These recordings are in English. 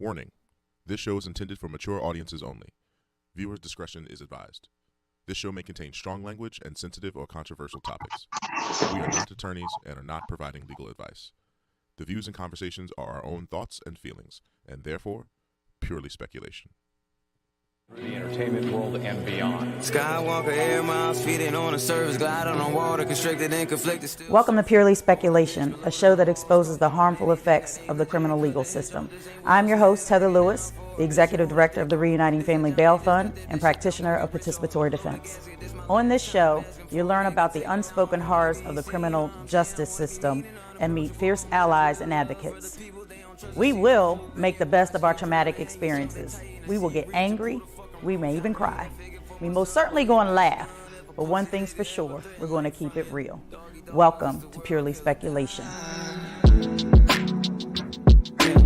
Warning: this show is intended for mature audiences only. Viewers' discretion is advised. This show may contain strong language and sensitive or controversial topics. We are not attorneys and are not providing legal advice. The views and conversations are our own thoughts and feelings, and therefore, purely speculation. The entertainment world and beyond. Skywalker air miles, feeding on a surface, gliding on water, constricted and conflicted. Welcome to Purely Speculation, a show that exposes the harmful effects of the criminal legal system. I'm your host, Heather Lewis, the Executive Director of the Reuniting Family Bail Fund and practitioner of participatory defense. On this show, you'll learn about the unspoken horrors of the criminal justice system and meet fierce allies and advocates. We will make the best of our traumatic experiences. We will get angry. We may even cry. We most certainly going to laugh, but one thing's for sure, we're going to keep it real. Welcome to Purely Speculation.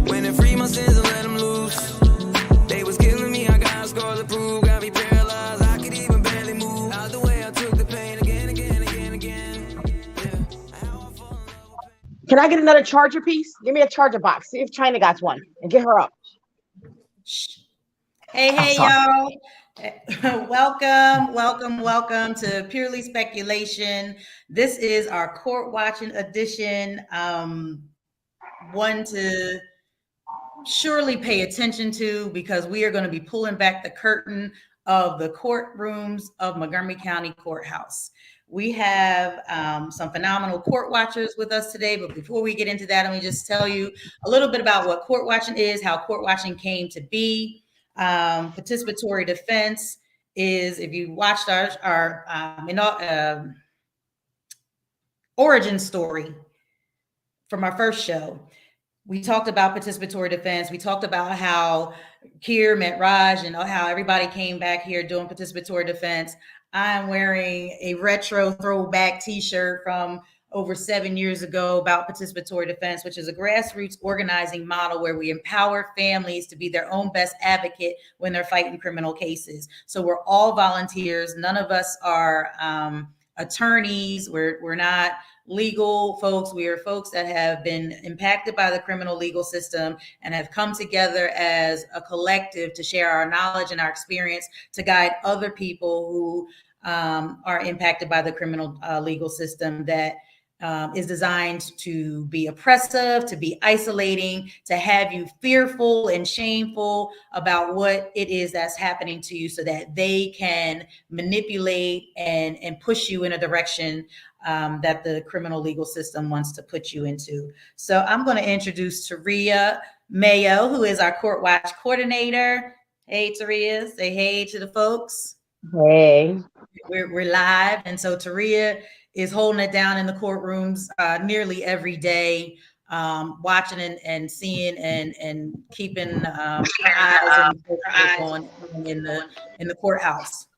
When they free my sins and let them loose, they was killing me, I got a scar to prove, got me paralyzed, I could even barely move. Out the way I took the pain again. Can I get another charger piece? Give me a charger box. See if China got one and get her up. Hey, y'all. Welcome to Purely Speculation. This is our court watching edition. One to surely pay attention to because we are going to be pulling back the curtain of the courtrooms of Montgomery County Courthouse. We have some phenomenal court watchers with us today, but before we get into that, let me just tell you a little bit about what court watching is, how court watching came to be. Participatory defense is, if you watched our origin story from our first show, we talked about participatory defense. We talked about how Kier met Raj and how everybody came back here doing participatory defense. I'm wearing a retro throwback t-shirt from over 7 years ago about participatory defense, which is a grassroots organizing model where we empower families to be their own best advocate when they're fighting criminal cases. So we're all volunteers. None of us are attorneys. We're not legal folks. We are folks that have been impacted by the criminal legal system and have come together as a collective to share our knowledge and our experience to guide other people who are impacted by the criminal legal system that is designed to be oppressive, to be isolating, to have you fearful and shameful about what it is that's happening to you so that they can manipulate and push you in a direction that the criminal legal system wants to put you into. So I'm going to introduce Taria Mayo, who is our Court Watch coordinator. Hey, Taria, say hey to the folks. Hey. We're live. And so Taria is holding it down in the courtrooms nearly every day, watching and seeing and keeping her eyes on in the courthouse.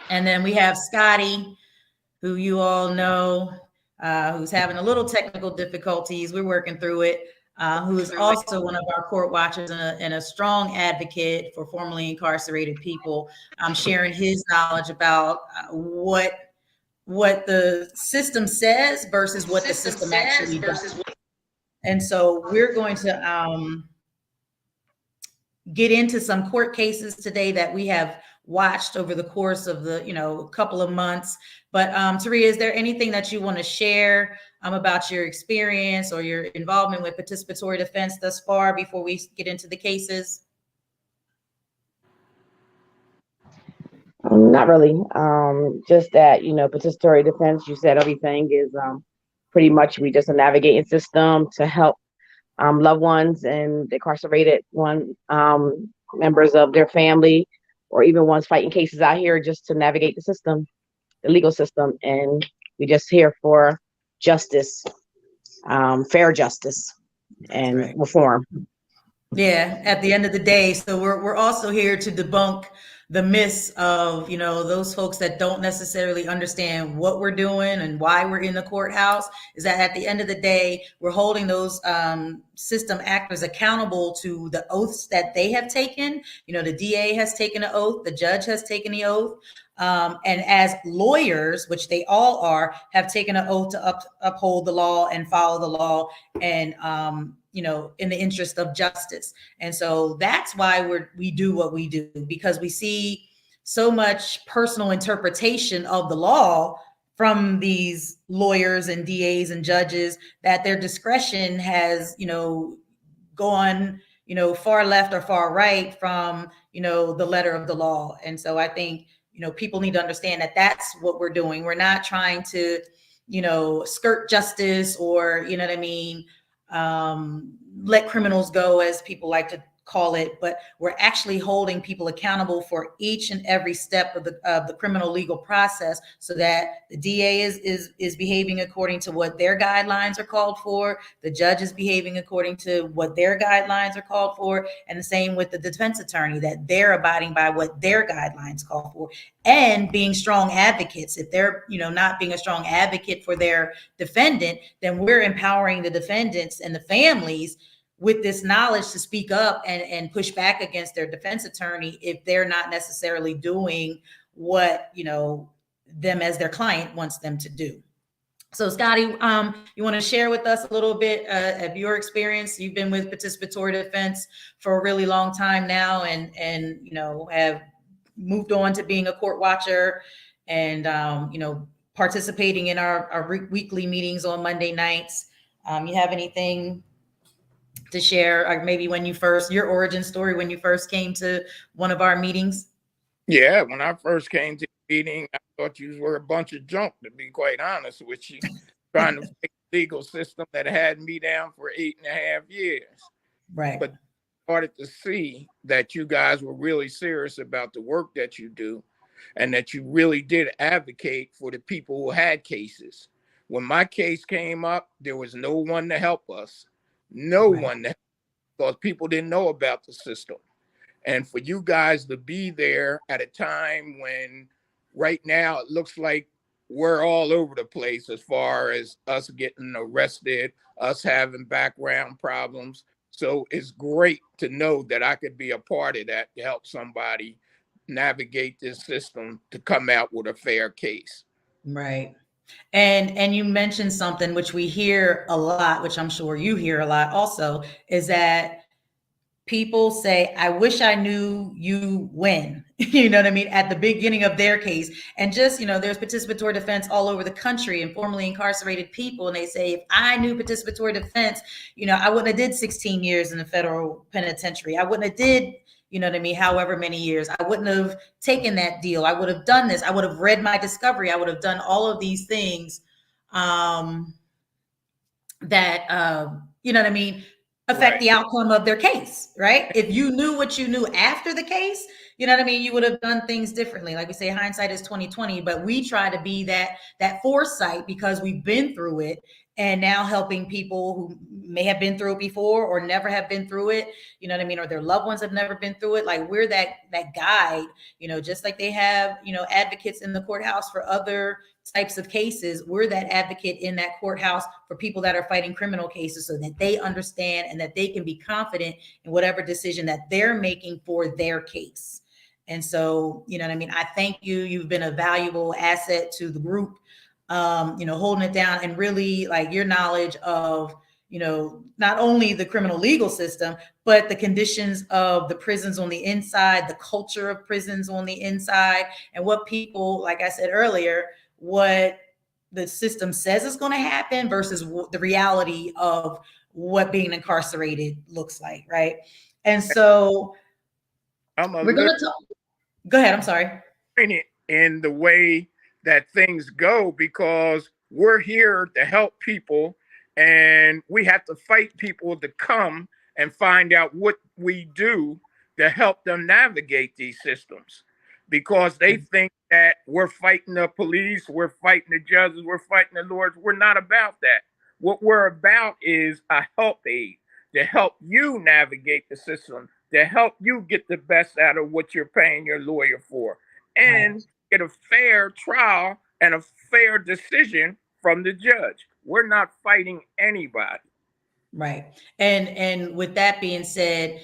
And then we have Scotty, who you all know, who's having a little technical difficulties. We're working through it. Who is also one of our court watchers and a strong advocate for formerly incarcerated people, sharing his knowledge about what the system says versus what the system actually does. And so we're going to get into some court cases today that we have watched over the course of the couple of months. But Taria, is there anything that you want to share about your experience or your involvement with participatory defense thus far before we get into the cases? Not really. Just that, participatory defense, you said everything is pretty much we just a navigating system to help loved ones and incarcerated members of their family, or even ones fighting cases out here just to navigate the system, the legal system. And we just here for justice, fair justice and reform. Yeah, at the end of the day. So we're also here to debunk the myths of, those folks that don't necessarily understand what we're doing and why we're in the courthouse, is that at the end of the day, we're holding those system actors accountable to the oaths that they have taken. The DA has taken an oath, the judge has taken the oath. And as lawyers, which they all are, have taken an oath to uphold the law and follow the law, and in the interest of justice. And so that's why we do what we do, because we see so much personal interpretation of the law from these lawyers and DAs and judges, that their discretion has, gone, far left or far right from, the letter of the law. And so I think, people need to understand that that's what we're doing. We're not trying to, skirt justice or, let criminals go, as people like to call it, but we're actually holding people accountable for each and every step of the criminal legal process, so that the DA is behaving according to what their guidelines are called for, the judge is behaving according to what their guidelines are called for, and the same with the defense attorney, that they're abiding by what their guidelines call for, and being strong advocates. If they're not being a strong advocate for their defendant, then we're empowering the defendants and the families with this knowledge to speak up and push back against their defense attorney if they're not necessarily doing what, them as their client wants them to do. So Scotty, you want to share with us a little bit of your experience? You've been with participatory defense for a really long time now, and have moved on to being a court watcher and, participating in our weekly meetings on Monday nights. You have anything to share, or maybe your origin story when you first came to one of our meetings? Yeah, when I first came to the meeting, I thought you were a bunch of junk, to be quite honest with you, trying to fix a legal system that had me down for 8.5 years. Right. But I started to see that you guys were really serious about the work that you do, and that you really did advocate for the people who had cases. When my case came up, there was no one to help us. No one, because people didn't know about the system. And for you guys to be there at a time when right now it looks like we're all over the place as far as us getting arrested, us having background problems. So it's great to know that I could be a part of that to help somebody navigate this system to come out with a fair case. Right. And you mentioned something which we hear a lot, which I'm sure you hear a lot also, is that people say, I wish I knew you when, at the beginning of their case. And just, there's participatory defense all over the country and formerly incarcerated people. And they say, if I knew participatory defense, I wouldn't have did 16 years in the federal penitentiary. I wouldn't have did, however many years. I wouldn't have taken that deal. I would have done this. I would have read my discovery. I would have done all of these things affect the outcome of their case, right? If you knew what you knew after the case, you would have done things differently. Like we say, hindsight is 20/20, but we try to be that foresight because we've been through it, and now helping people who may have been through it before or never have been through it, or their loved ones have never been through it. Like we're that guide, just like they have, advocates in the courthouse for other types of cases. We're that advocate in that courthouse for people that are fighting criminal cases, so that they understand and that they can be confident in whatever decision that they're making for their case. And so, I thank you. You've been a valuable asset to the group, holding it down, and really like your knowledge of, not only the criminal legal system, but the conditions of the prisons on the inside, the culture of prisons on the inside, and what people, like I said earlier, what the system says is going to happen versus the reality of what being incarcerated looks like. Right. And so we're going to talk. Go ahead. I'm sorry. In the way that things go, because we're here to help people, and we have to fight people to come and find out what we do to help them navigate these systems, because they think that we're fighting the police, we're fighting the judges, we're fighting the lawyers. We're not about that. What we're about is a help aid to help you navigate the system, to help you get the best out of what you're paying your lawyer for, and get a fair trial and a fair decision from the judge. We're not fighting anybody. Right. And with that being said,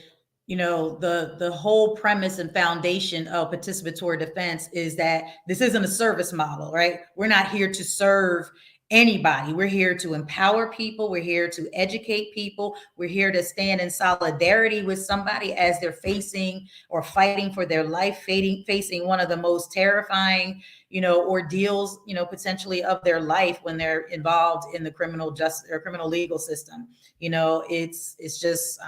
the whole premise and foundation of participatory defense is that this isn't a service model, right? We're not here to serve anybody. We're here to empower people. We're here to educate people. We're here to stand in solidarity with somebody as they're facing or fighting for their life, facing one of the most terrifying, ordeals, potentially of their life when they're involved in the criminal justice or criminal legal system. It's just,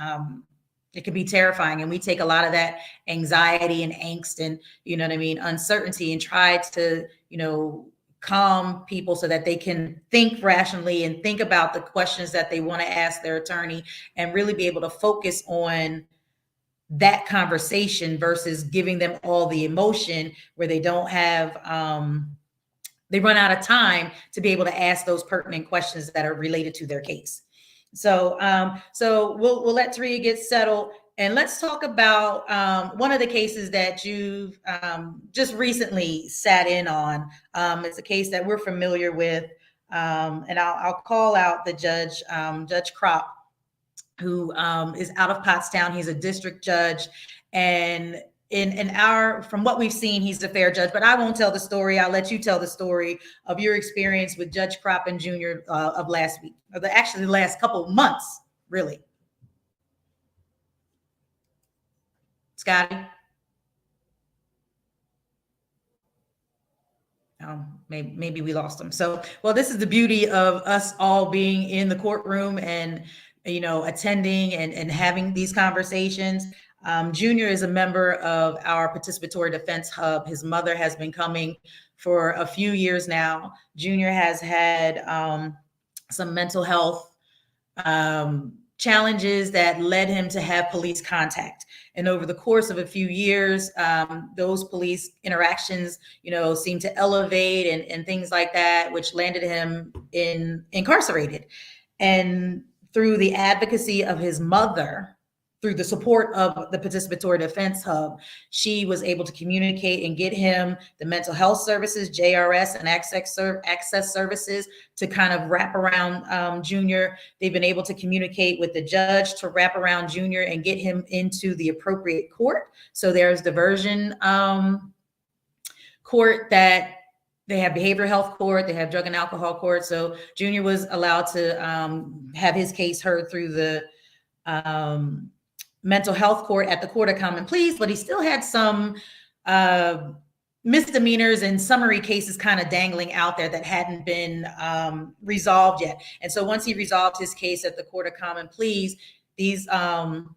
it can be terrifying. And we take a lot of that anxiety and angst and, uncertainty and try to, calm people so that they can think rationally and think about the questions that they want to ask their attorney and really be able to focus on that conversation versus giving them all the emotion where they don't have, they run out of time to be able to ask those pertinent questions that are related to their case. So we'll let Taria get settled, and let's talk about one of the cases that you've just recently sat in on. It's a case that we're familiar with, and I'll call out the judge, Judge Kropp, who is out of Pottstown. He's a district judge, and from what we've seen, he's a fair judge, but I won't tell the story. I'll let you tell the story of your experience with Judge Kropp and Jr. Of last week, or the last couple of months, really. Scotty? Maybe we lost him. So, well, this is the beauty of us all being in the courtroom and, attending and having these conversations. Junior is a member of our participatory defense hub. His mother has been coming for a few years now. Junior has had some mental health challenges that led him to have police contact. And over the course of a few years, those police interactions, seemed to elevate and things like that, which landed him incarcerated. And through the advocacy of his mother, through the support of the Participatory Defense Hub, she was able to communicate and get him the mental health services, JRS, and access services to kind of wrap around Junior. They've been able to communicate with the judge to wrap around Junior and get him into the appropriate court. So there's diversion court that they have behavioral health court, they have drug and alcohol court. So Junior was allowed to have his case heard through the mental health court at the Court of Common Pleas, but he still had some misdemeanors and summary cases kind of dangling out there that hadn't been resolved yet. And so once he resolved his case at the Court of Common Pleas, these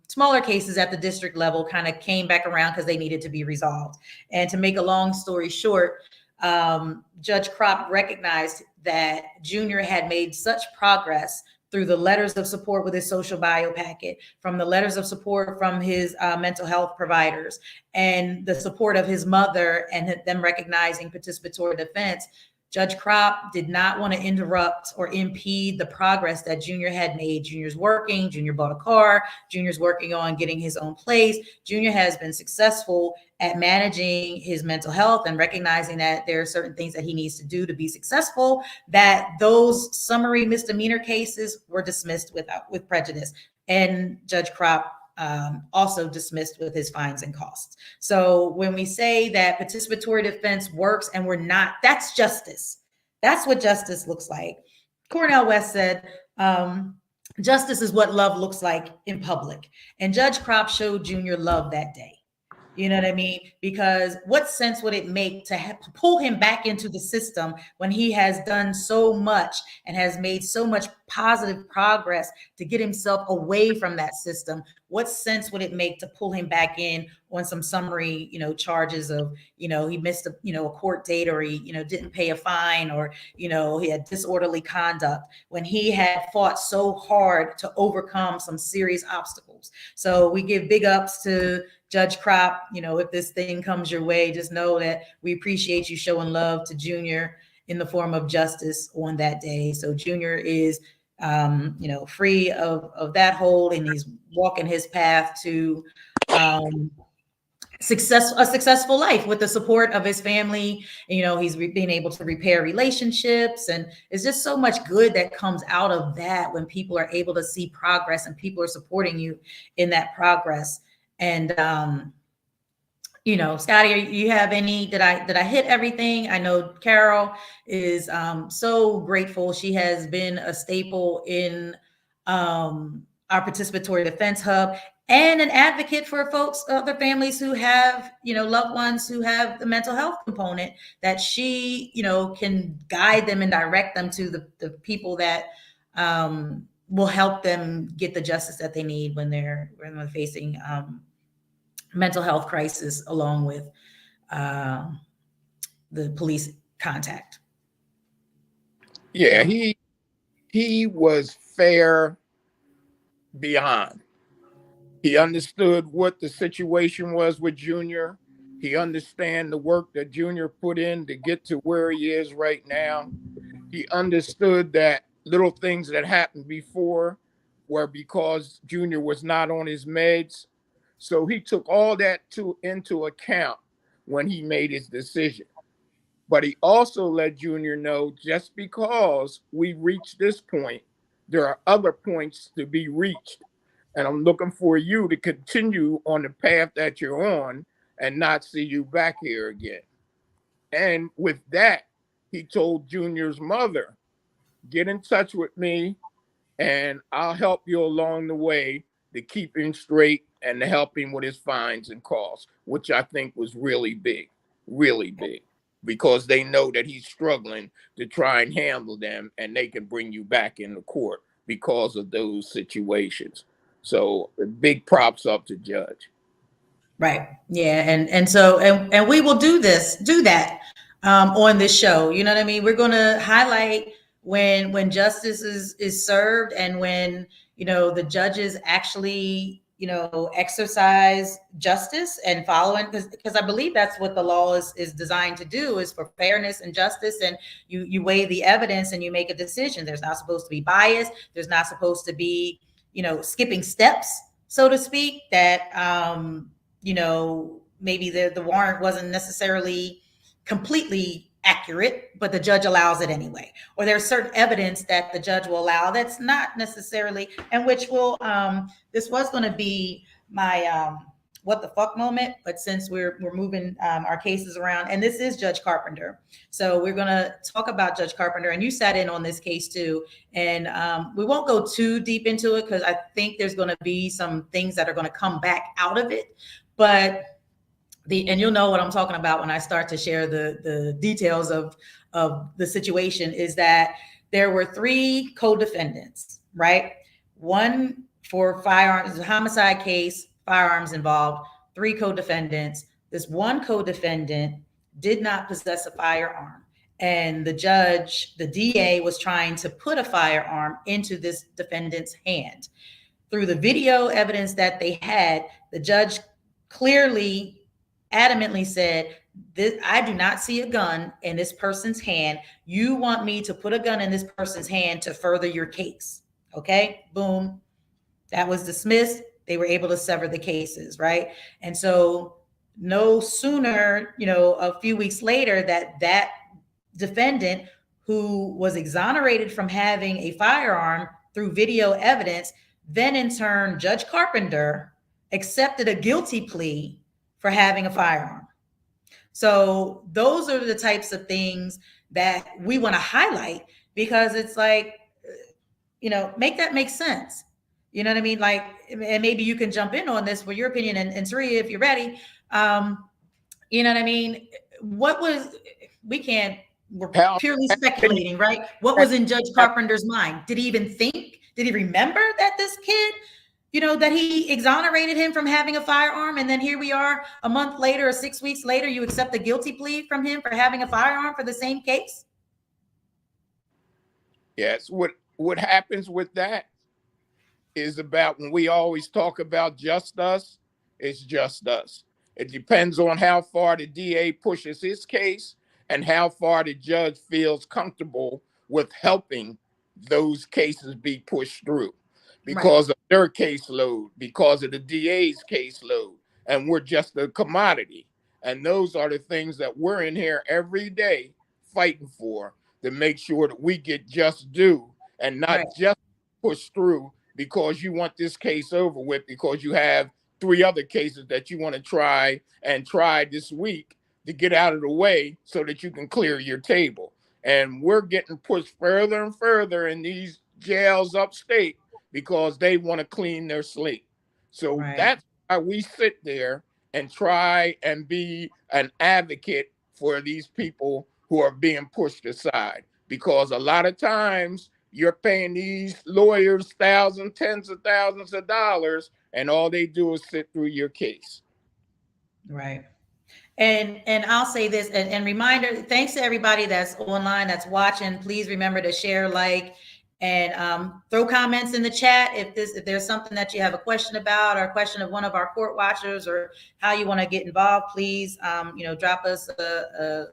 smaller cases at the district level kind of came back around because they needed to be resolved. And to make a long story short, Judge Kropp recognized that Junior had made such progress through the letters of support with his social bio packet, from the letters of support from his mental health providers, and the support of his mother and them recognizing participatory defense. Judge Kropp did not want to interrupt or impede the progress that Junior had made. Junior's working, Junior bought a car, Junior's working on getting his own place. Junior has been successful at managing his mental health and recognizing that there are certain things that he needs to do to be successful, that those summary misdemeanor cases were dismissed with prejudice. And Judge Kropp also dismissed with his fines and costs. So when we say that participatory defense works and we're not, that's justice. That's what justice looks like. Cornel West said, justice is what love looks like in public. And Judge Kropp showed Junior love that day. You know what I mean? Because what sense would it make to pull him back into the system when he has done so much and has made so much positive progress to get himself away from that system? What sense would it make to pull him back in on some summary, charges of, he missed a court date, or he, didn't pay a fine, or, he had disorderly conduct, when he had fought so hard to overcome some serious obstacles? So we give big ups to Judge Kropp. If this thing comes your way, just know that we appreciate you showing love to Junior in the form of justice on that day. So Junior is, free of that hold, and he's walking his path to a successful life with the support of his family. He's being able to repair relationships, and it's just so much good that comes out of that when people are able to see progress and people are supporting you in that progress. And Scotty, you have any? Did I hit everything? I know Carol is so grateful. She has been a staple in our participatory defense hub and an advocate for folks, other families who have, loved ones who have the mental health component, that she, can guide them and direct them to the people that will help them get the justice that they need when they're facing mental health crisis, along with the police contact. Yeah, he was fair beyond. He understood what the situation was with Junior. He understand the work that Junior put in to get to where he is right now. He understood that little things that happened before were because Junior was not on his meds. So he took all that into account when he made his decision. But he also let Junior know, just because we reached this point, there are other points to be reached. And I'm looking for you to continue on the path that you're on and not see you back here again. And with that, he told Junior's mother, get in touch with me and I'll help you along the way to keep him straight and to help him with his fines and costs, which I think was really big, because they know that he's struggling to try and handle them, and they can bring you back into court because of those situations. So big props up to Judge. Right. Yeah. And we will do that on this show. You know what I mean? We're going to highlight when justice is served, and when, the judges actually, exercise justice and following, because I believe that's what the law is designed to do, is for fairness and justice. And you weigh the evidence and you make a decision. There's not supposed to be bias. There's not supposed to be, skipping steps, so to speak, that, maybe the warrant wasn't necessarily completely accurate, but the judge allows it anyway. Or there's certain evidence that the judge will allow that's not necessarily, and which will, this was going to be my what the fuck moment, but since we're moving our cases around, and this is Judge Carpenter, so we're going to talk about Judge Carpenter, and you sat in on this case too, and we won't go too deep into it because I think there's going to be some things that are going to come back out of it, but and you'll know what I'm talking about when I start to share the details of the situation, is that there were 3 co-defendants, right? One for firearms, a homicide case, firearms involved, 3 co-defendants. This one co-defendant did not possess a firearm. And the judge, the DA, was trying to put a firearm into this defendant's hand. Through the video evidence that they had, the judge clearly, adamantly said, I do not see a gun in this person's hand. You want me to put a gun in this person's hand to further your case. Okay, boom. That was dismissed. They were able to sever the cases, right? And so no sooner, a few weeks later, that defendant, who was exonerated from having a firearm through video evidence, then in turn, Judge Carpenter accepted a guilty plea for having a firearm. So those are the types of things that we want to highlight, because it's like, make that make sense. You know what I mean? Like, and maybe you can jump in on this for your opinion, and Taria, if you're ready. You know what I mean? We're purely speculating, right? What was in Judge Carpenter's mind? Did he even think? Did he remember that this kid, that he exonerated him from having a firearm? And then here we are a month later or 6 weeks later, you accept a guilty plea from him for having a firearm for the same case? Yes. What happens with that is about, when we always talk about just us, it's just us. It depends on how far the DA pushes his case and how far the judge feels comfortable with helping those cases be pushed through, because of their caseload, because of the DA's caseload, and we're just a commodity. And those are the things that we're in here every day fighting for, to make sure that we get just due and not just pushed through because you want this case over with, because you have 3 other cases that you want to try this week to get out of the way so that you can clear your table. And we're getting pushed further and further in these jails upstate because they want to clean their slate. So that's why we sit there and try and be an advocate for these people who are being pushed aside. Because a lot of times you're paying these lawyers thousands, tens of thousands of dollars, and all they do is sit through your case. Right. And I'll say this, and reminder, thanks to everybody that's online, that's watching. Please remember to share, like, and throw comments in the chat if there's something that you have a question about, or a question of one of our court watchers, or how you want to get involved. Please, drop us a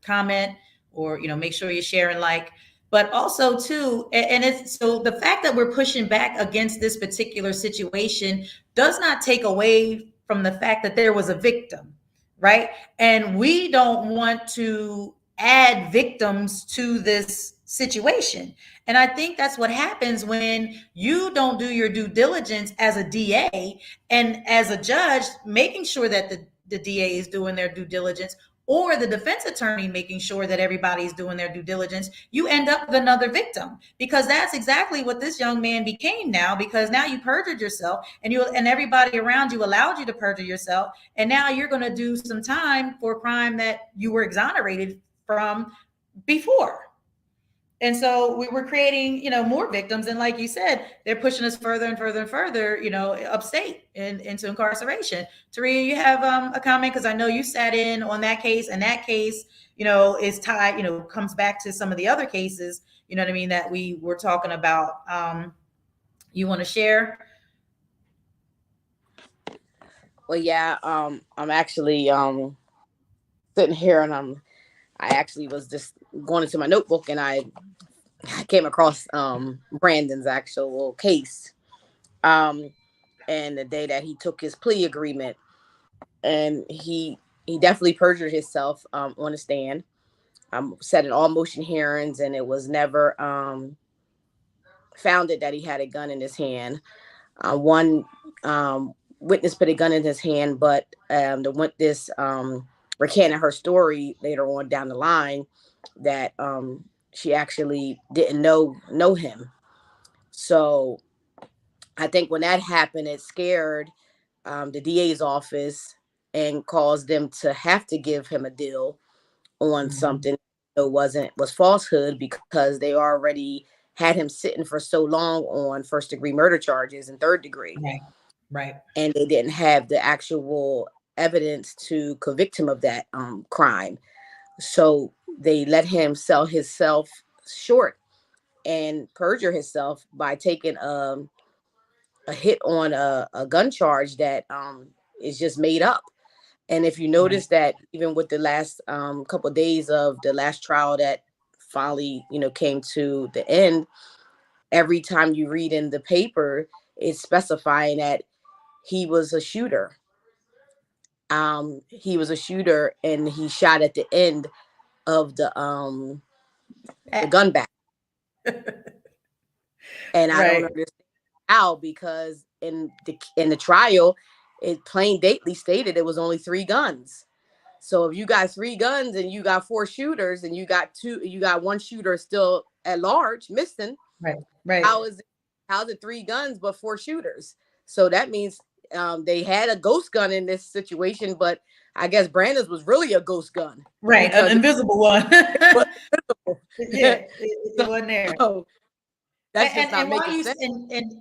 comment, or make sure you share and like. But also too, and it's so the fact that we're pushing back against this particular situation does not take away from the fact that there was a victim. Right. And we don't want to add victims to this situation. And I think that's what happens when you don't do your due diligence as a DA and as a judge, making sure that the DA is doing their due diligence, or the defense attorney making sure that everybody's doing their due diligence. You end up with another victim, because that's exactly what this young man became now, because now you perjured yourself, and everybody around you allowed you to perjure yourself. And now you're going to do some time for a crime that you were exonerated from before. And so we're creating, more victims. And like you said, they're pushing us further and further and further, upstate and into incarceration. Taria, you have a comment? Because I know you sat in on that case, and that case, is tied, comes back to some of the other cases, that we were talking about. You want to share? Well, yeah, I'm actually sitting here, and I actually was just going into my notebook, and I came across Brandon's actual case, and the day that he took his plea agreement, and he definitely perjured himself on the stand. Sat in all motion hearings, and it was never founded that he had a gun in his hand. One witness put a gun in his hand, but the witness recanted her story later on down the line that she actually didn't know him. So I think when that happened, it scared the DA's office and caused them to have to give him a deal on something that was falsehood, because they already had him sitting for so long on first-degree murder charges and third-degree. Right. And they didn't have the actual evidence to convict him of that crime. So they let him sell himself short and perjure himself by taking a hit on a gun charge that is just made up. And if you notice that even with the last couple of days of the last trial that finally, came to the end, every time you read in the paper, it's specifying that he was a shooter. He was a shooter, and he shot at the end of the gun back. And I don't understand how, because in the trial, it plain dately stated it was only 3 guns. So if you got 3 guns and you got 4 shooters, and you got 1 shooter still at large missing, right? How is it 3 guns but 4 shooters? So that means they had a ghost gun in this situation, but I guess Brandon's was really a ghost gun, right? An invisible one. Yeah, it wasn't there. So that's just not making sense. And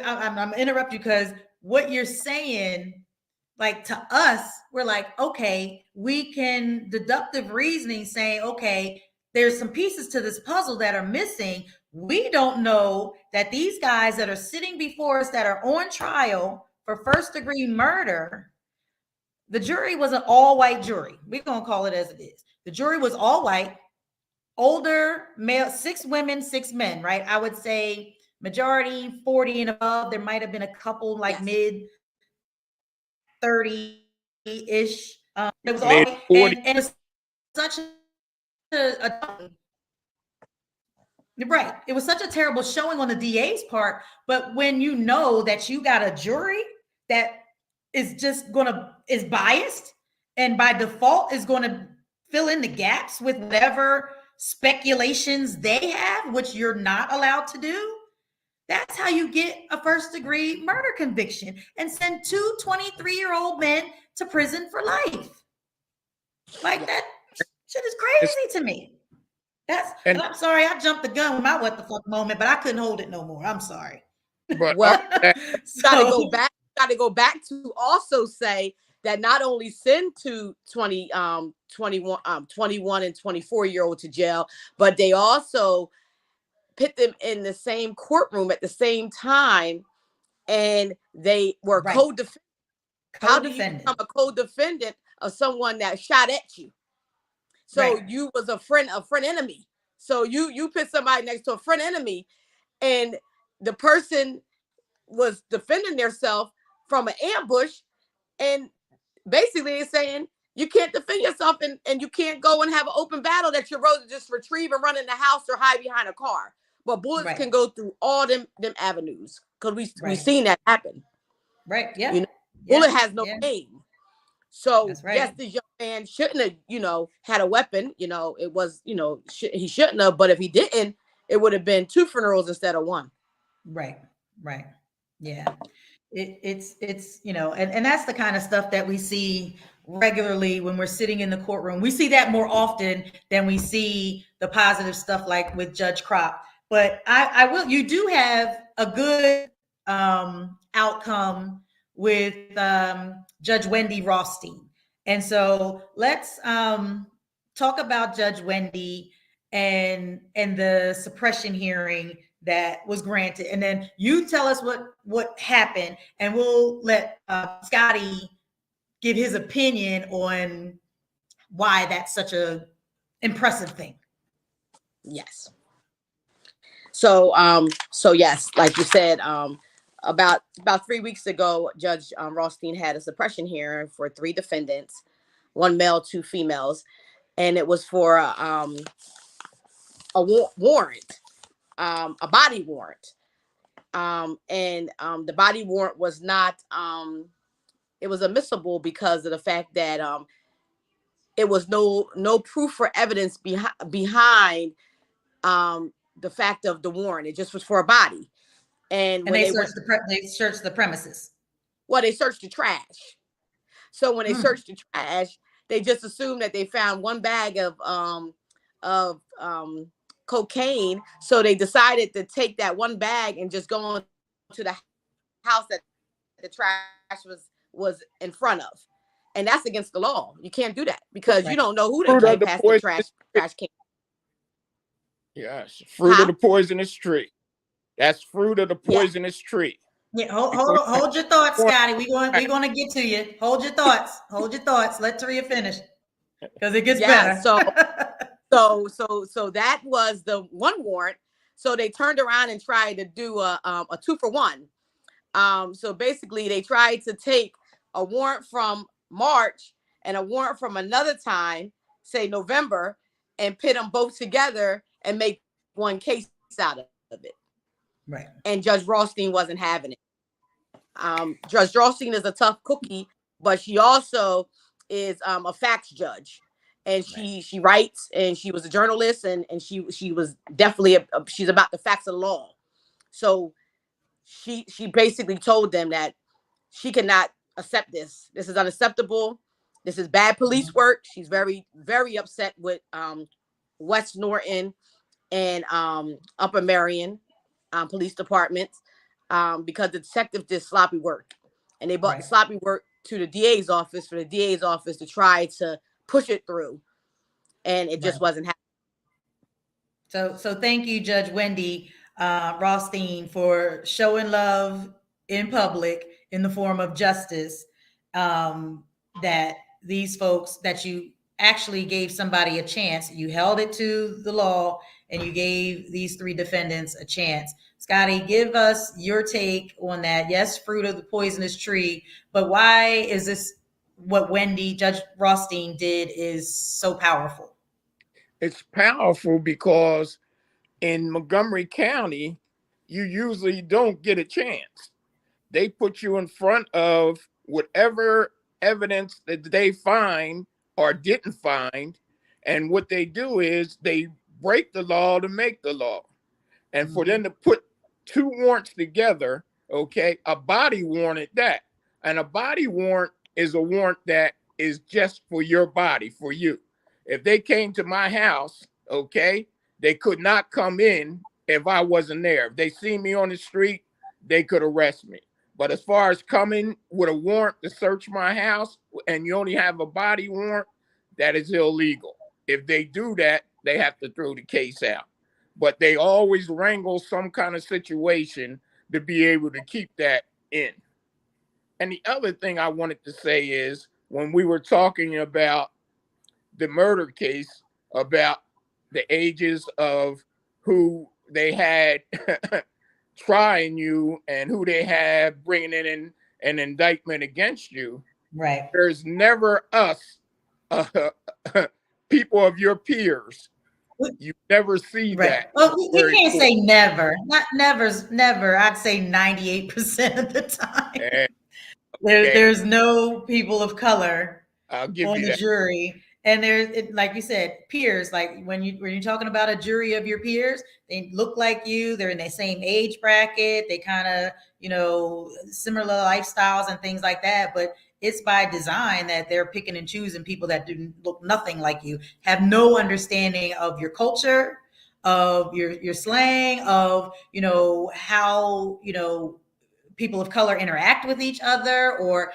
I'm interrupt you, because what you're saying, like, to us, we're like, okay, we can deductive reasoning saying, okay, there's some pieces to this puzzle that are missing. We don't know that these guys that are sitting before us that are on trial for first-degree murder, the jury was an all-white jury. We're going to call it as it is. The jury was all white, older male, 6 women, 6 men, right? I would say majority 40 and above. There might have been a couple like mid 30-ish. It was all, and it was such a right. It was such a terrible showing on the DA's part. But when you know that you got a jury that is just is biased, and by default is gonna fill in the gaps with whatever speculations they have, which you're not allowed to do. That's how you get a first-degree murder conviction and send two 23-year-old men to prison for life. Like, that shit is crazy to me. And I'm sorry, I jumped the gun with my what the fuck moment, but I couldn't hold it no more. I'm sorry. But well, gotta go back to also say that not only send to 21 and 24-year-old to jail, but they also put them in the same courtroom at the same time, and they were co-defendants. How do you become a co-defendant of someone that shot at you? So you was a friend enemy. So you put somebody next to a friend enemy, and the person was defending themselves from an ambush, and basically they're saying you can't defend yourself, and you can't go and have an open battle that you're supposed to just retrieve and run in the house or hide behind a car. But bullets can go through all them avenues, because we've seen that happen. Right. Yeah. You know, bullet has no aim. So yes, this young man shouldn't have, had a weapon. It was, he shouldn't have. But if he didn't, it would have been 2 funerals instead of 1. Right. Right. Yeah. It's and that's the kind of stuff that we see regularly when we're sitting in the courtroom. We see that more often than we see the positive stuff like with Judge Crop. But you do have a good outcome with Judge Wendy Rothstein. And so let's talk about Judge Wendy and the suppression hearing that was granted. And then you tell us what happened, and we'll let Scotty give his opinion on why that's such a impressive thing. Yes. So yes, like you said, about 3 weeks ago, Judge Rothstein had a suppression hearing for 3 defendants, 1 male, 2 females, and it was for a warrant, a body warrant, and the body warrant was not, it was admissible because of the fact that it was no proof or evidence behind the fact of the warrant. It just was for a body. And they searched the premises. Well, they searched the trash. So when they searched the trash, they just assumed that they found 1 bag of cocaine. So they decided to take that 1 bag and just go to the house that the trash was in front of. And that's against the law. You can't do that because you don't know who they came past the trash can. Yes, fruit of the poisonous tree. That's fruit of the poisonous tree. Yeah, hold your thoughts, Scotty. We're going to get to you. Hold your thoughts. Let Taria finish, because it gets better. So that was the 1 warrant. So they turned around and tried to do a 2-for-1. So basically, they tried to take a warrant from March and a warrant from another time, say November, and pit them both together and make 1 case out of it. Right. And Judge Rothstein wasn't having it. Judge Rothstein is a tough cookie, but she also is a facts judge, and she writes, and she was a journalist, and she was definitely she's about the facts of the law. So she basically told them that she cannot accept this. This is unacceptable. This is bad police work. She's very, very upset with West Norton and Upper Marion police departments because the detective did sloppy work, and they brought the sloppy work to the DA's office for the DA's office to try to push it through, and it just wasn't happening. So thank you, Judge Wendy Rothstein, for showing love in public in the form of justice, that these folks, that you actually gave somebody a chance. You held it to the law, and you gave these 3 defendants a chance. Scotty, give us your take on that. Yes, fruit of the poisonous tree, but why is this, what Judge Rothstein did, is so powerful? It's powerful because in Montgomery County, you usually don't get a chance. They put you in front of whatever evidence that they find or didn't find. And what they do is they break the law to make the law. And for them to put two warrants together, okay, a body warrant at that. And a body warrant is a warrant that is just for your body, for you. If they came to my house, okay, they could not come in if I wasn't there. If they see me on the street, they could arrest me. But as far as coming with a warrant to search my house and you only have a body warrant, that is illegal. If they do that, they have to throw the case out. But they always wrangle some kind of situation to be able to keep that in. And the other thing I wanted to say is when we were talking about the murder case, about the ages of who they had trying you and who they had bringing in an indictment against you. Right. There's never us, people of your peers. You never see that. Well, we can't say never. Not never. I'd say 98% of the time. And, there's no people of color I'll give on you the that. jury. And there's, like you said, peers. Like when you're talking about a jury of your peers, they look like you. They're in the same age bracket. They kind of, similar lifestyles and things like that. But it's by design that they're picking and choosing people that do look nothing like you, have no understanding of your culture, of your slang, of how people of color interact with each other, or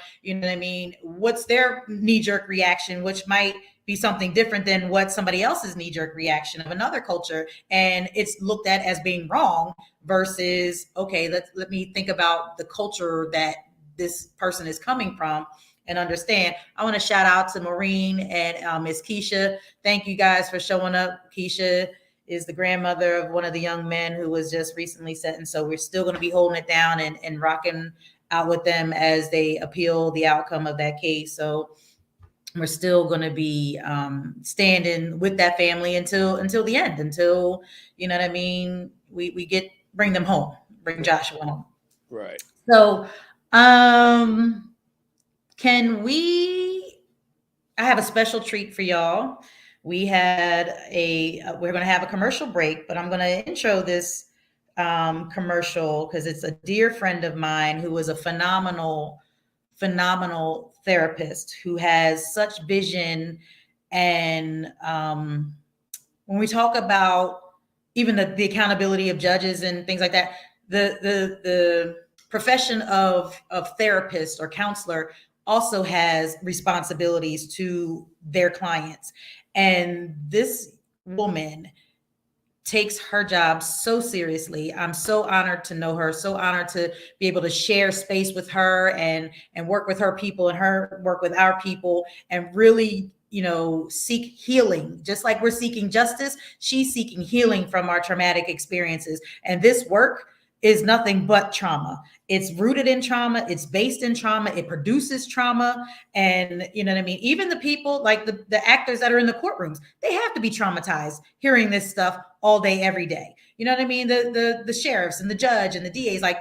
what's their knee-jerk reaction, which might be something different than what somebody else's knee-jerk reaction of another culture, and it's looked at as being wrong versus, okay, let me think about the culture that this person is coming from and understand. I want to shout out to Maureen and Miss Keisha. Thank you guys for showing up. Keisha is the grandmother of one of the young men who was just recently sentenced. So we're still going to be holding it down and rocking out with them as they appeal the outcome of that case. So we're still going to be standing with that family until the end, until, we bring them home, bring Joshua home. Right. So, I have a special treat for y'all. We're going to have a commercial break, but I'm going to intro this commercial because it's a dear friend of mine who is a phenomenal therapist who has such vision. And when we talk about even the accountability of judges and things like that, the profession of therapist or counselor also has responsibilities to their clients. And this woman takes her job so seriously. I'm so honored to know her, so honored to be able to share space with her and work with her people and her work with our people and really, seek healing. Just like we're seeking justice, she's seeking healing from our traumatic experiences. And this work is nothing but trauma. It's rooted in trauma. It's based in trauma. It produces trauma. And even the people like the actors that are in the courtrooms, they have to be traumatized hearing this stuff all day, every day. The sheriffs and the judge and the DAs, like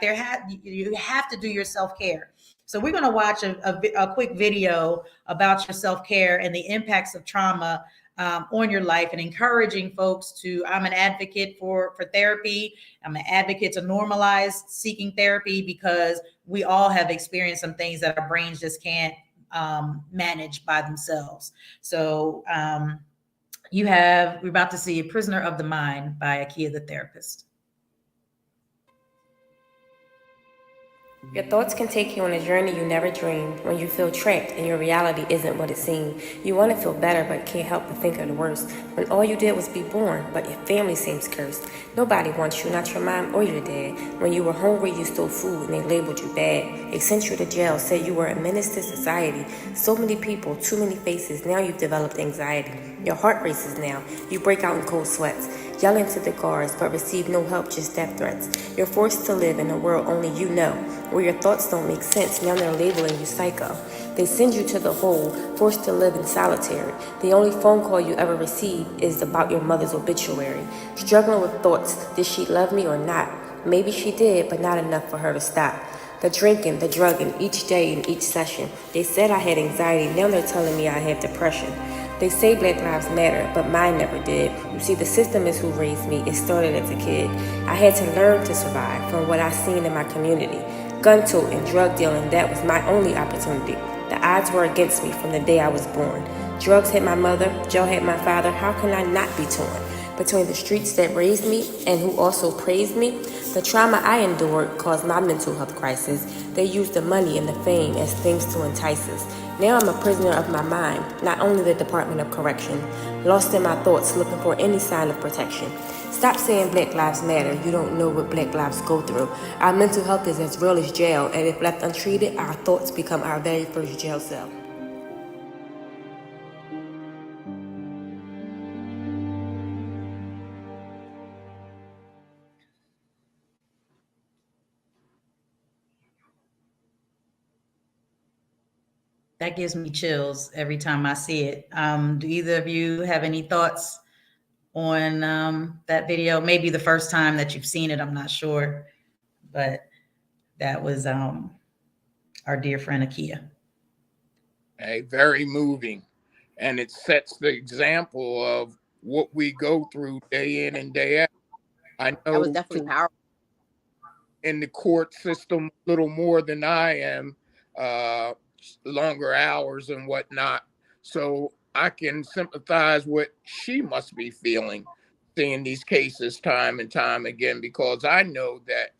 you have to do your self-care. So we're going to watch a quick video about your self-care and the impacts of trauma on your life, and encouraging folks I'm an advocate for therapy. I'm an advocate to normalize seeking therapy because we all have experienced some things that our brains just can't manage by themselves. So we're about to see A Prisoner of the Mind by Akia the Therapist. Your thoughts can take you on a journey you never dreamed when you feel trapped and your reality isn't what it seemed. You want to feel better but can't help but think of the worst. When all you did was be born, but your family seems cursed. Nobody wants you, not your mom or your dad. When you were hungry, you stole food and they labeled you bad. They sent you to jail, said you were a menace to society. So many people, too many faces, now you've developed anxiety. Your heart races now. You break out in cold sweats. Yell into the guards, but receive no help, just death threats. You're forced to live in a world only you know, where your thoughts don't make sense, now they're labeling you psycho. They send you to the hole, forced to live in solitary. The only phone call you ever receive is about your mother's obituary. Struggling with thoughts, did she love me or not? Maybe she did, but not enough for her to stop. The drinking, the drugging, each day and each session. They said I had anxiety, now they're telling me I have depression. They say Black Lives Matter, but mine never did. You see, the system is who raised me. It started as a kid. I had to learn to survive from what I seen in my community. Gun toting and drug dealing, that was my only opportunity. The odds were against me from the day I was born. Drugs hit my mother, jail hit my father. How can I not be torn? Between the streets that raised me and who also praised me, the trauma I endured caused my mental health crisis. They used the money and the fame as things to entice us. Now I'm a prisoner of my mind, not only the Department of Correction, lost in my thoughts looking for any sign of protection. Stop saying Black Lives Matter, you don't know what Black lives go through. Our mental health is as real as jail, and if left untreated, our thoughts become our very first jail cell. That gives me chills every time I see it. Do either of you have any thoughts on that video? Maybe the first time that you've seen it, I'm not sure, but that was our dear friend Akia. Hey, very moving. And it sets the example of what we go through day in and day out. I know That was definitely powerful. In the court system a little more than I am, longer hours and whatnot. So I can sympathize what she must be feeling, seeing these cases time and time again, because I know that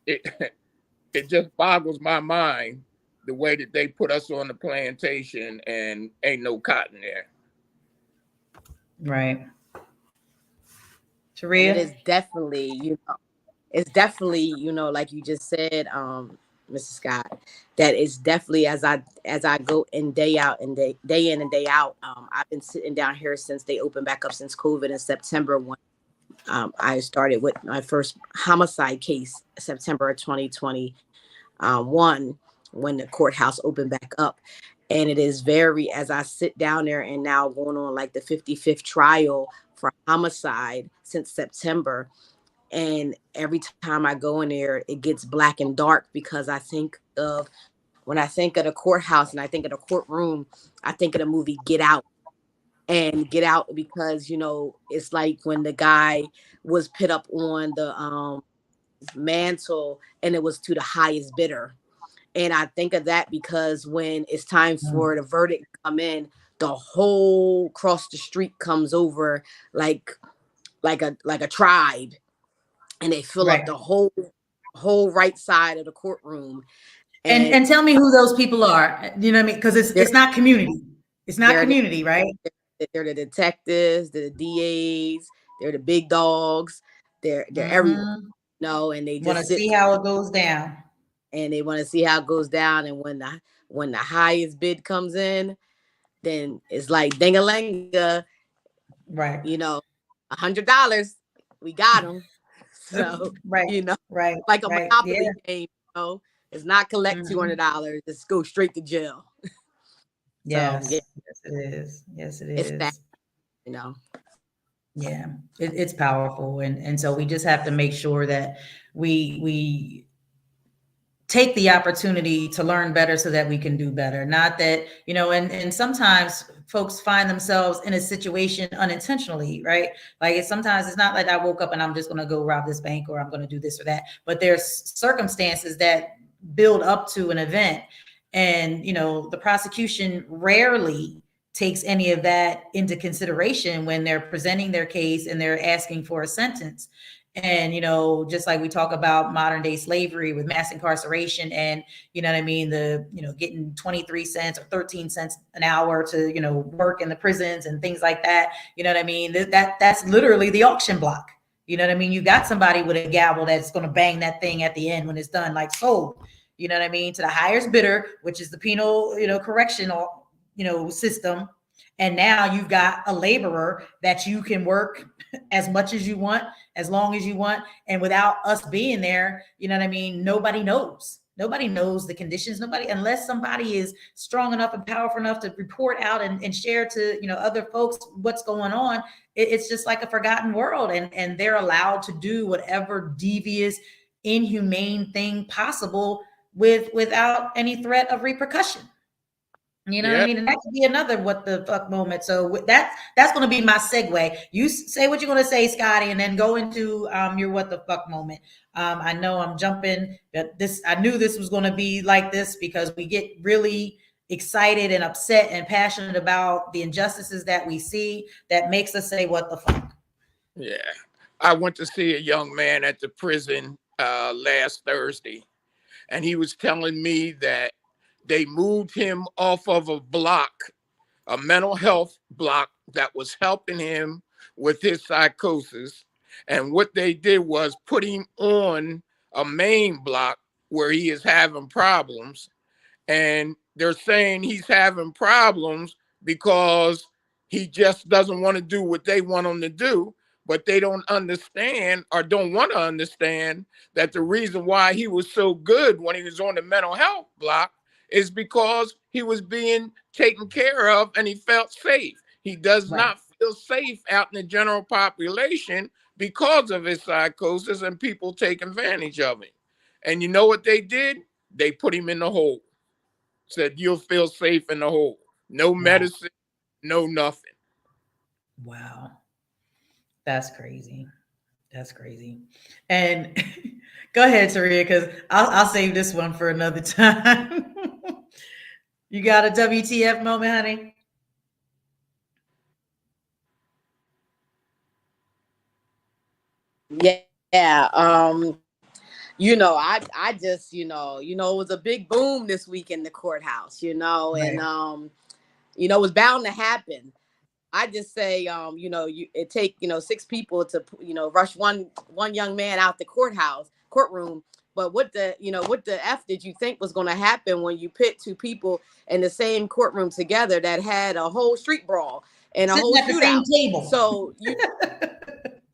it just boggles my mind the way that they put us on the plantation and ain't no cotton there. Right. Taria? It is definitely, it's definitely, like you just said, Mrs. Scott, that is definitely as I go in day out and day in and day out. I've been sitting down here since they opened back up since COVID in September when I started with my first homicide case, September of 2021, when the courthouse opened back up. And it is very, as I sit down there and now going on like the 55th trial for homicide since September. And every time I go in there, it gets black and dark because when I think of the courthouse and I think of the courtroom, I think of the movie Get Out. And Get Out because, it's like when the guy was put up on the mantle and it was to the highest bidder. And I think of that because when it's time for the verdict to come in, the whole across the street comes over like a tribe. And they fill up the whole right side of the courtroom. And tell me who those people are. You know what I mean? Because it's not community. It's not community, right? They're the detectives, they're the DAs, they're the big dogs, they're everyone. And they just want to see how it goes down. And they want to see how it goes down. And when the highest bid comes in, then it's like ding-a-linga, right? $100, we got them. So right, like a Monopoly game, it's not collect $200, just go straight to jail. Yes, yes it is. Yes, it is. It's that, Yeah, it's powerful, and so we just have to make sure that we take the opportunity to learn better so that we can do better. Not that, and sometimes folks find themselves in a situation unintentionally, right? Like sometimes it's not like I woke up and I'm just going to go rob this bank or I'm going to do this or that, but there's circumstances that build up to an event. And, the prosecution rarely takes any of that into consideration when they're presenting their case and they're asking for a sentence. And, just like we talk about modern day slavery with mass incarceration and, getting 23 cents or 13 cents an hour to, work in the prisons and things like that. You know what I mean? That's literally the auction block. You know what I mean? You got somebody with a gavel that's going to bang that thing at the end when it's done, like sold, you know what I mean? To the highest bidder, which is the penal, correctional, system. And now you've got a laborer that you can work as much as you want, as long as you want. And without us being there, you know what I mean? Nobody knows. Nobody knows the conditions. Unless somebody is strong enough and powerful enough to report out and share to, other folks what's going on. It's just like a forgotten world. And they're allowed to do whatever devious, inhumane thing possible without any threat of repercussion. You know what I Yep. mean? And that could be another what the fuck moment. So that's going to be my segue. You say what you're going to say, Scotty, and then go into your what the fuck moment. I know I'm jumping, but I knew this was going to be like this because we get really excited and upset and passionate about the injustices that we see that makes us say what the fuck. Yeah. I went to see a young man at the prison last Thursday, and he was telling me that they moved him off of a block, a mental health block that was helping him with his psychosis. And what they did was put him on a main block where he is having problems. And they're saying he's having problems because he just doesn't want to do what they want him to do. But they don't understand or don't want to understand that the reason why he was so good when he was on the mental health block is because he was being taken care of and he felt safe. He does not feel safe out in the general population because of his psychosis, and people take advantage of him. And you know what they did? They put him in the hole. Said, you'll feel safe in the hole. No medicine, no nothing. Wow. That's crazy. That's crazy. And go ahead, Taria, because I'll save this one for another time. You got a WTF moment, honey? Yeah. I just, it was a big boom this week in the courthouse, and it was bound to happen. I just say, it take, 6 people to, rush one young man out the courtroom. But what the F did you think was going to happen when you pit 2 people in the same courtroom together that had a whole street brawl and a whole shootout? The same table. So you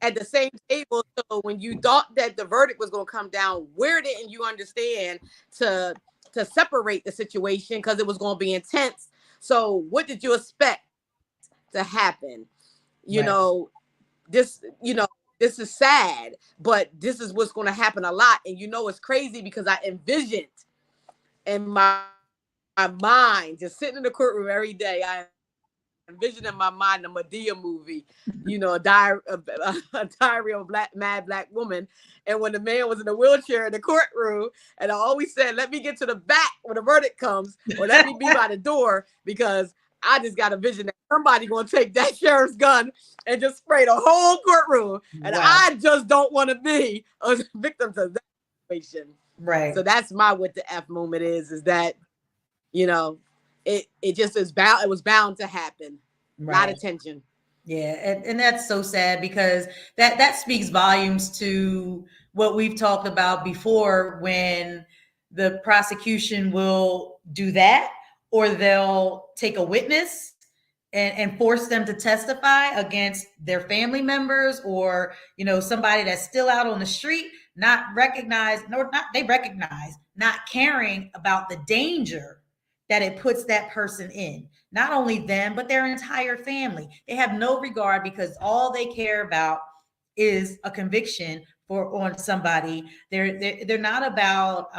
at the same table. So when you thought that the verdict was going to come down, where didn't you understand to separate the situation because it was going to be intense? So what did you expect to happen? This is sad, but this is what's going to happen a lot. And it's crazy because I envisioned in my mind, just sitting in the courtroom every day, I envisioned in my mind a Medea movie, a diary of a mad black woman. And when the man was in a wheelchair in the courtroom, and I always said, let me get to the back when the verdict comes, or let me be by the door, because I just got a vision that somebody gonna take that sheriff's gun and just spray the whole courtroom. And I just don't want to be a victim to that situation. Right. So that's my what the F moment is that, it just is bound. It was bound to happen. Right. A lot of tension. Yeah. And that's so sad because that speaks volumes to what we've talked about before, when the prosecution will do that, or they'll take a witness and force them to testify against their family members, or, somebody that's still out on the street, not caring about the danger that it puts that person in. Not only them, but their entire family. They have no regard because all they care about is a conviction on somebody. They're not about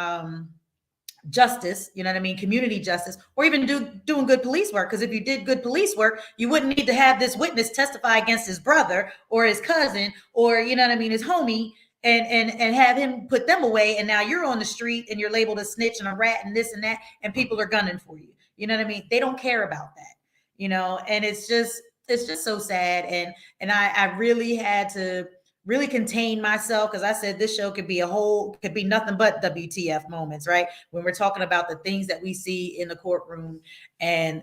justice, community justice, or even doing good police work. Because if you did good police work, you wouldn't need to have this witness testify against his brother or his cousin or, his homie, and have him put them away. And now you're on the street and you're labeled a snitch and a rat and this and that, and people are gunning for you. They don't care about that, and it's just so sad. And I really had to really contain myself, because I said this show could be nothing but WTF moments, right? When we're talking about the things that we see in the courtroom, and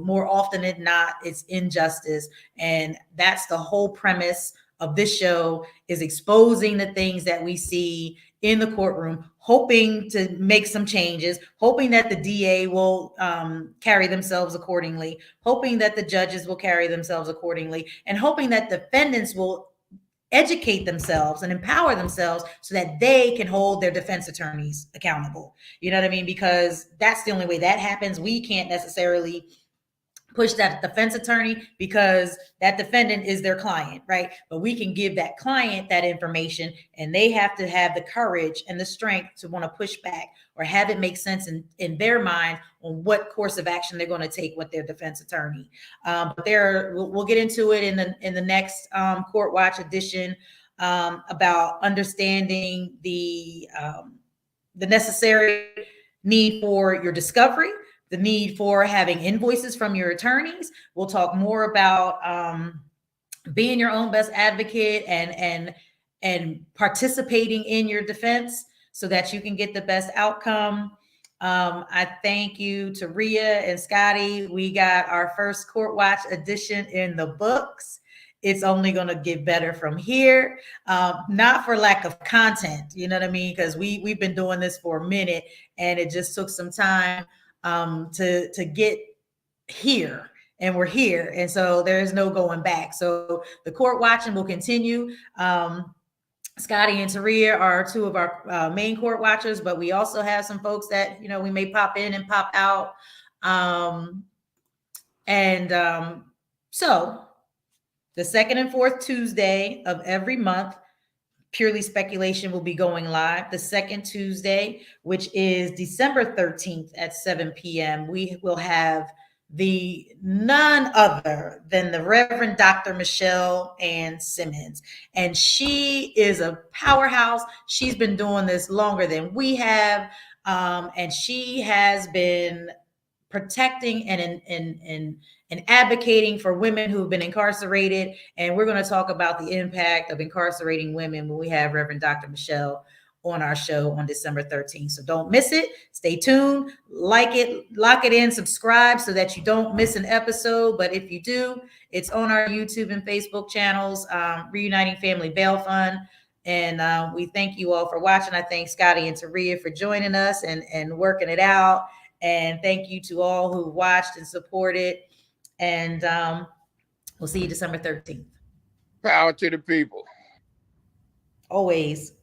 more often than not, it's injustice. And that's the whole premise of this show, is exposing the things that we see in the courtroom, hoping to make some changes, hoping that the DA will carry themselves accordingly, hoping that the judges will carry themselves accordingly, and hoping that defendants will educate themselves and empower themselves so that they can hold their defense attorneys accountable. Because that's the only way that happens. We can't necessarily push that defense attorney because that defendant is their client, right? But we can give that client that information, and they have to have the courage and the strength to want to push back or have it make sense in their mind on what course of action they're going to take with their defense attorney. But we'll get into it in the next Court Watch edition about understanding the necessary need for your discovery, the need for having invoices from your attorneys. We'll talk more about being your own best advocate and participating in your defense so that you can get the best outcome. I thank you, Taria and Scotty. We got our first Court Watch edition in the books. It's only going to get better from here, not for lack of content, you know what I mean? Because we've been doing this for a minute, and it just took some time to get here, and we're here, and so there is no going back. So the court watching will continue. Scotty and Taria are two of our main court watchers, but we also have some folks that we may pop in and pop out. So the second and fourth Tuesday of every month, Purely Speculation will be going live. The second Tuesday, which is December 13th at 7 p.m., we will have none other than the Reverend Dr. Michelle Ann Simmons. And she is a powerhouse. She's been doing this longer than we have. And she has been protecting and advocating for women who've been incarcerated. And we're going to talk about the impact of incarcerating women when we have Reverend Dr. Michelle on our show on December 13th. So don't miss it. Stay tuned, like it, lock it in, subscribe so that you don't miss an episode. But if you do, it's on our YouTube and Facebook channels, Reuniting Family Bail Fund. And we thank you all for watching. I thank Scotty and Taria for joining us and working it out. And thank you to all who watched and supported. And we'll see you December 13th. Power to the people. Always.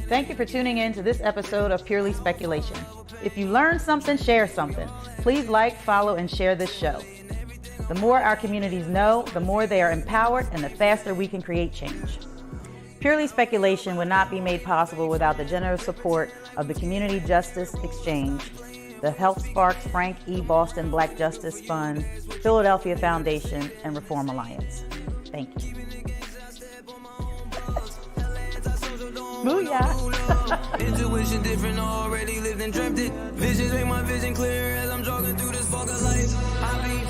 Thank you for tuning in to this episode of Purely Speculation. If you learned something, share something. Please like, follow, and share this show. The more our communities know, the more they are empowered, and the faster we can create change. Purely Speculation would not be made possible without the generous support of the Community Justice Exchange, the Health Sparks Frank E. Boston Black Justice Fund, Philadelphia Foundation, and Reform Alliance. Thank you. Booyah! Intuition different, already lived and dreamt it. Visions make my vision clear as I'm jogging through this fog of life. I be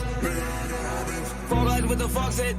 fog eyes with the fog set.